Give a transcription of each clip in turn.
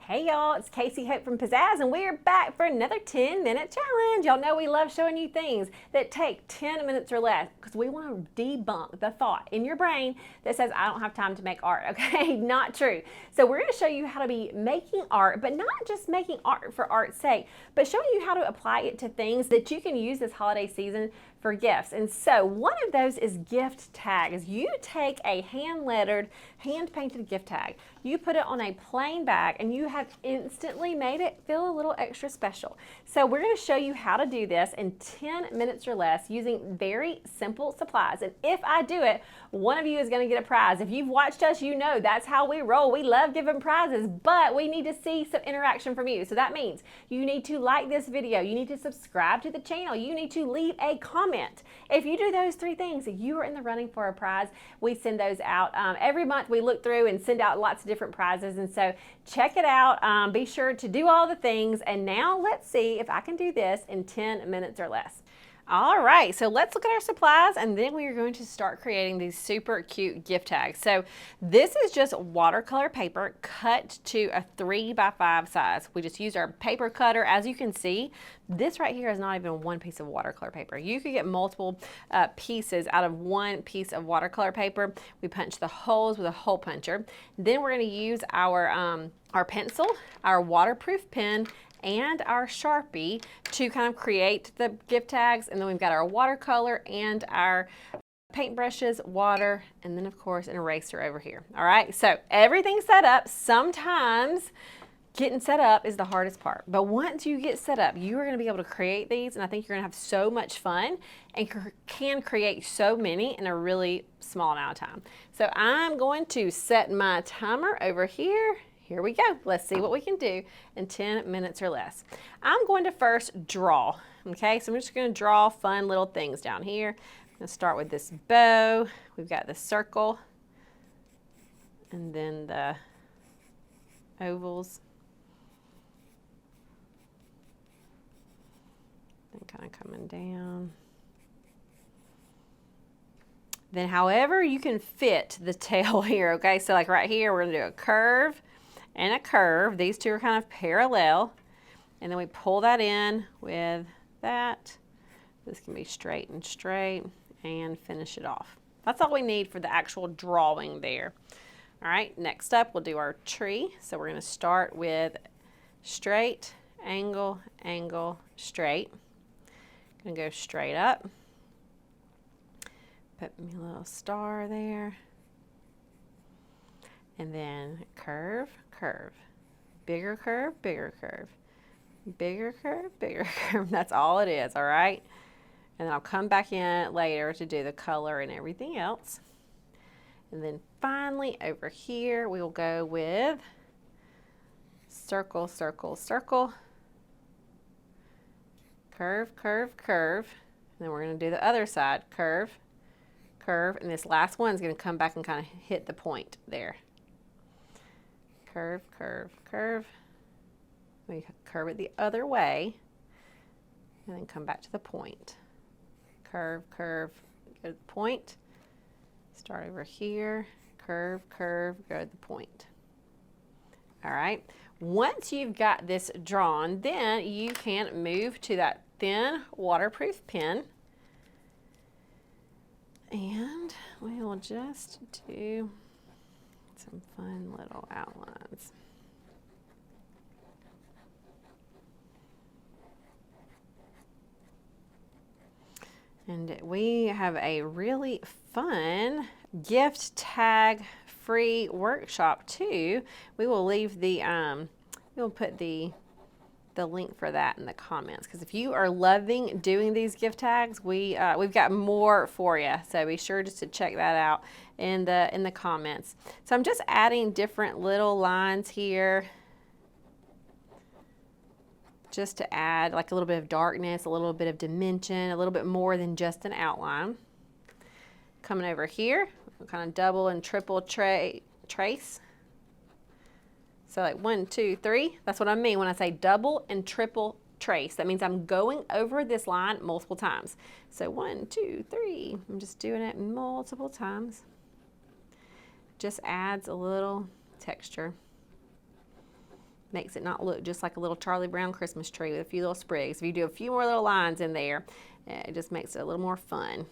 Hey y'all, it's Casey Hope from Pizzazz, and we're back for another 10-minute challenge. Y'all know we love showing you things that take 10 minutes or less because we want to debunk the thought in your brain that says, I don't have time to make art, okay? Not true. So we're going to show you how to be making art, but not just making art for art's sake, but showing you how to apply it to things that you can use this holiday season for gifts. And so one of those is gift tags. You take a hand-lettered, hand-painted gift tag, you put it on a plain bag, and you have instantly made it feel a little extra special. So we're going to show you how to do this in 10 minutes or less using very simple supplies. And if I do it, one of you is going to get a prize. If you've watched us, you know that's how we roll. We love giving prizes, but we need to see some interaction from you. So that means you need to like this video, you need to subscribe to the channel, you need to leave a comment. If you do those three things, you are in the running for a prize. We send those out every month. We look through and send out lots of different prizes, and so check it out. Be sure to do all the things, and now let's see if I can do this in 10 minutes or less. All right, so let's look at our supplies, and then we are going to start creating these super cute gift tags. So this is just watercolor paper cut to a 3x5 size. We just used our paper cutter. As you can see, this right here is not even one piece of watercolor paper. You could get multiple pieces out of one piece of watercolor paper. We punch the holes with a hole puncher. Then we're going to use our pencil, our waterproof pen, and our Sharpie to kind of create the gift tags. And then we've got our watercolor and our paintbrushes, water, and then of course an eraser over here. All right, so everything's set up. Sometimes getting set up is the hardest part, but once you get set up, you are gonna be able to create these, and I think you're gonna have so much fun and can create so many in a really small amount of time. So I'm going to set my timer over here. Here we go. Let's see what we can do in 10 minutes or less. I'm going to first draw, okay? So I'm just going to draw fun little things down here. I'm going to start with this bow. We've got the circle, and then the ovals. And kind of coming down. Then however you can fit the tail here, okay? So like right here, we're going to do a curve and a curve. These two are kind of parallel, and then we pull that in with that. This can be straight and straight, and finish it off. That's all we need for the actual drawing there. All right, next up we'll do our tree. So we're going to start with straight, angle, angle, straight. Going to go straight up. Put me a little star there. And then curve, curve, bigger curve, bigger curve, bigger curve, bigger curve. That's all it is, all right? And then I'll come back in later to do the color and everything else. And then finally over here, we will go with circle, circle, circle, curve, curve, curve. And then we're going to do the other side, curve, curve, and this last one is going to come back and kind of hit the point there. Curve, curve, curve. We curve it the other way, and then come back to the point. Curve, curve, go to the point. Start over here, curve, curve, go to the point. All right. Once you've got this drawn, then you can move to that thin waterproof pen, and we will just do some fun little outlines. And we have a really fun gift tag free workshop too. We will leave the we'll put the link for that in the comments, because if you are loving doing these gift tags, we've got more for you, so be sure just to check that out in the comments. So I'm just adding different little lines here just to add like a little bit of darkness, a little bit of dimension, a little bit more than just an outline. Coming over here, we'll kind of double and triple trace. So like 1, 2, 3, that's what I mean when I say double and triple trace. That means I'm going over this line multiple times. So 1, 2, 3, I'm just doing it multiple times. Just adds a little texture. Makes it not look just like a little Charlie Brown Christmas tree with a few little sprigs. If you do a few more little lines in there, it just makes it a little more fun.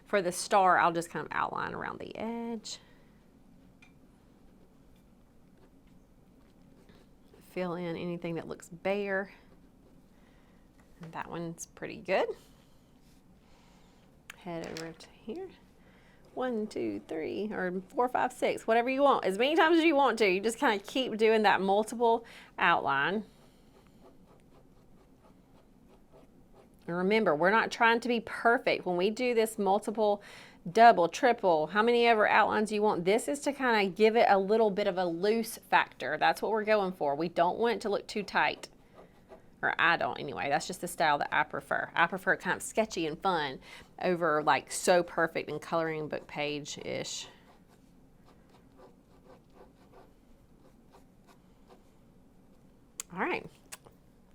For the star, I'll just kind of outline around the edge. Fill in anything that looks bare. And that one's pretty good. Head over to here. 1, 2, 3, or 4, 5, 6, whatever you want, as many times as you want to. You just kind of keep doing that multiple outline. And remember, we're not trying to be perfect. When we do this multiple, double, triple, how many ever outlines you want, this is to kind of give it a little bit of a loose factor. That's what we're going for. We don't want it to look too tight. Or I don't anyway. That's just the style that I prefer. I prefer it kind of sketchy and fun over like so perfect and coloring book page-ish. All right.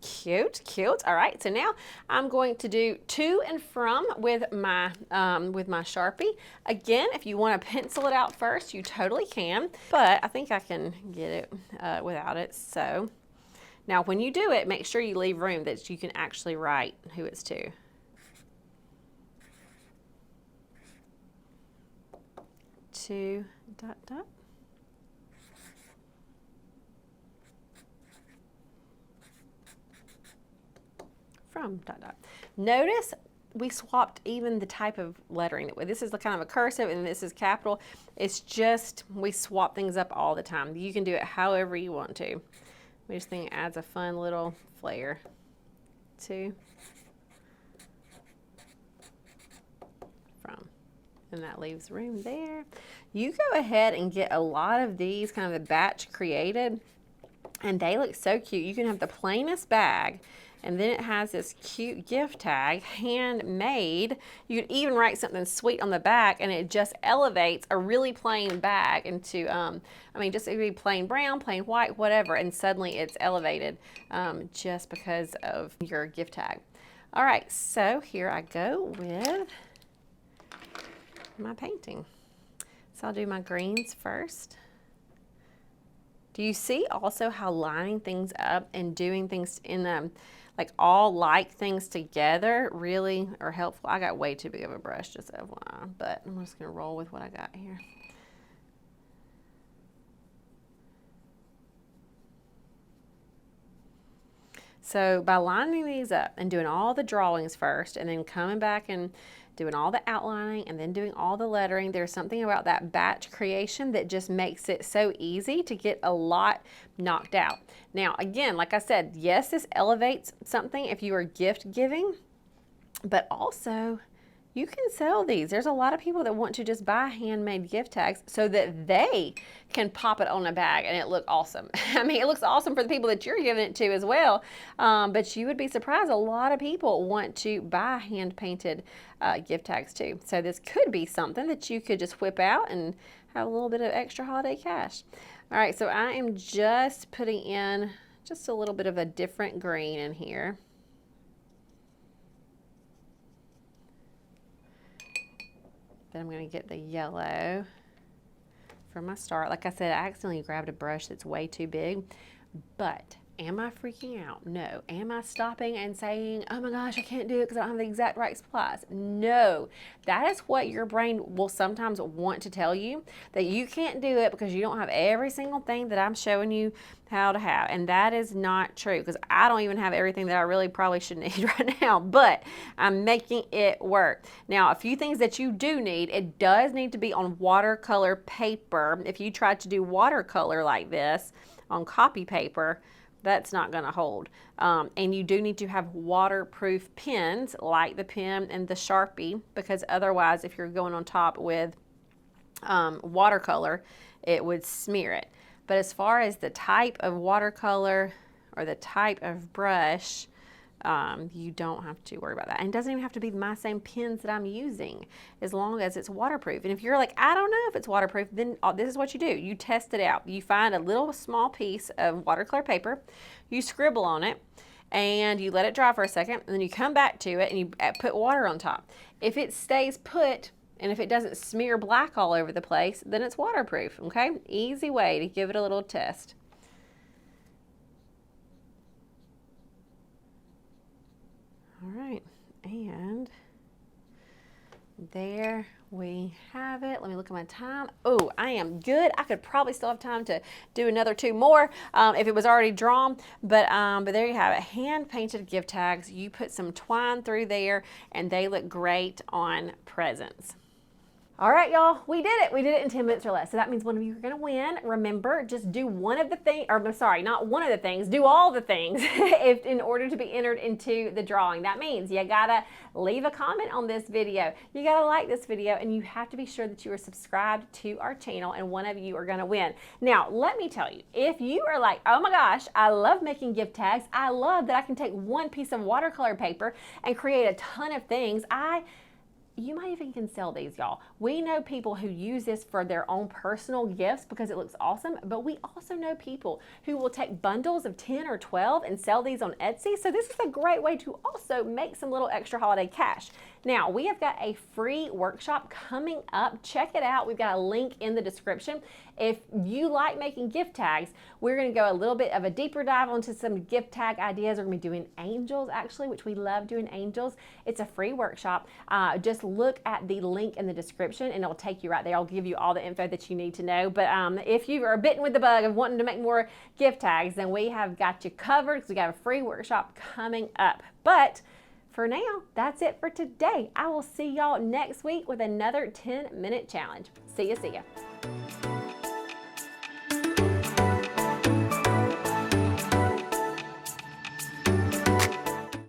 Cute, cute. All right, so now I'm going to do to and from with my Sharpie. Again, if you want to pencil it out first, you totally can, but I think I can get it without it. So now when you do it, make sure you leave room that you can actually write who it's to. To ... From ... Notice we swapped even the type of lettering. This is the kind of a cursive and this is capital. It's just we swap things up all the time. You can do it however you want to. We just think it adds a fun little flair. To, from, and that leaves room there. You go ahead and get a lot of these kind of a batch created, and they look so cute. You can have the plainest bag, and then it has this cute gift tag, handmade. You could even write something sweet on the back, and it just elevates a really plain bag into, I mean, just it could be plain brown, plain white, whatever, and suddenly it's elevated just because of your gift tag. All right, so here I go with my painting. So I'll do my greens first. Do you see also how lining things up and doing things in like all like things together really are helpful? I got way too big of a brush, just FYI, but I'm just gonna roll with what I got here. So by lining these up and doing all the drawings first and then coming back and doing all the outlining and then doing all the lettering, there's something about that batch creation that just makes it so easy to get a lot knocked out. Now, again, like I said, yes, this elevates something if you are gift giving, but also you can sell these. There's a lot of people that want to just buy handmade gift tags so that they can pop it on a bag and it look awesome. I mean, it looks awesome for the people that you're giving it to as well, but you would be surprised. A lot of people want to buy hand-painted gift tags too. So this could be something that you could just whip out and have a little bit of extra holiday cash. All right, so I am just putting in just a little bit of a different green in here. Then I'm going to get the yellow for my star. Like I said, I accidentally grabbed a brush that's way too big, but am I freaking out? No. Am I stopping and saying, oh my gosh, I can't do it because I don't have the exact right supplies? No. That is what your brain will sometimes want to tell you, that you can't do it because you don't have every single thing that I'm showing you how to have. And that is not true, because I don't even have everything that I really probably should need right now, but I'm making it work. Now, a few things that you do need, it does need to be on watercolor paper. If you try to do watercolor like this on copy paper, that's not going to hold. And you do need to have waterproof pens like the pen and the Sharpie, because otherwise if you're going on top with watercolor, it would smear it. But as far as the type of watercolor or the type of brush, you don't have to worry about that. And it doesn't even have to be my same pens that I'm using, as long as it's waterproof. And if you're like, I don't know if it's waterproof, then this is what you do. You test it out. You find a little small piece of watercolor paper, you scribble on it, and you let it dry for a second, and then you come back to it and you put water on top. If it stays put And if it doesn't smear black all over the place, then it's waterproof, okay? Easy way to give it a little test. All right, and there we have it. Let me look at my time. Oh, I am good. I could probably still have time to do another 2 more if it was already drawn, but there you have it. Hand painted gift tags. You put some twine through there and they look great on presents. All right, y'all, we did it. We did it in 10 minutes or less. So that means one of you are gonna win. Remember, just do one of the things, or I'm sorry, not one of the things, do all the things in order to be entered into the drawing. That means you gotta leave a comment on this video. You gotta like this video, and you have to be sure that you are subscribed to our channel, and one of you are gonna win. Now, let me tell you, if you are like, oh my gosh, I love making gift tags. I love that I can take one piece of watercolor paper and create a ton of things. You might even can sell these, y'all. We know people who use this for their own personal gifts because it looks awesome, but we also know people who will take bundles of 10 or 12 and sell these on Etsy. So this is a great way to also make some little extra holiday cash. Now, we have got a free workshop coming up. Check it out. We've got a link in the description. If you like making gift tags, we're going to go a little bit of a deeper dive into some gift tag ideas. We're going to be doing angels, actually, which we love doing angels. It's a free workshop. Just look at the link in the description and it'll take you right there. I'll give you all the info that you need to know. But if you are bitten with the bug of wanting to make more gift tags, then we have got you covered because we got a free workshop coming up. But for now, that's it for today. I will see y'all next week with another 10-minute challenge. See ya, see ya.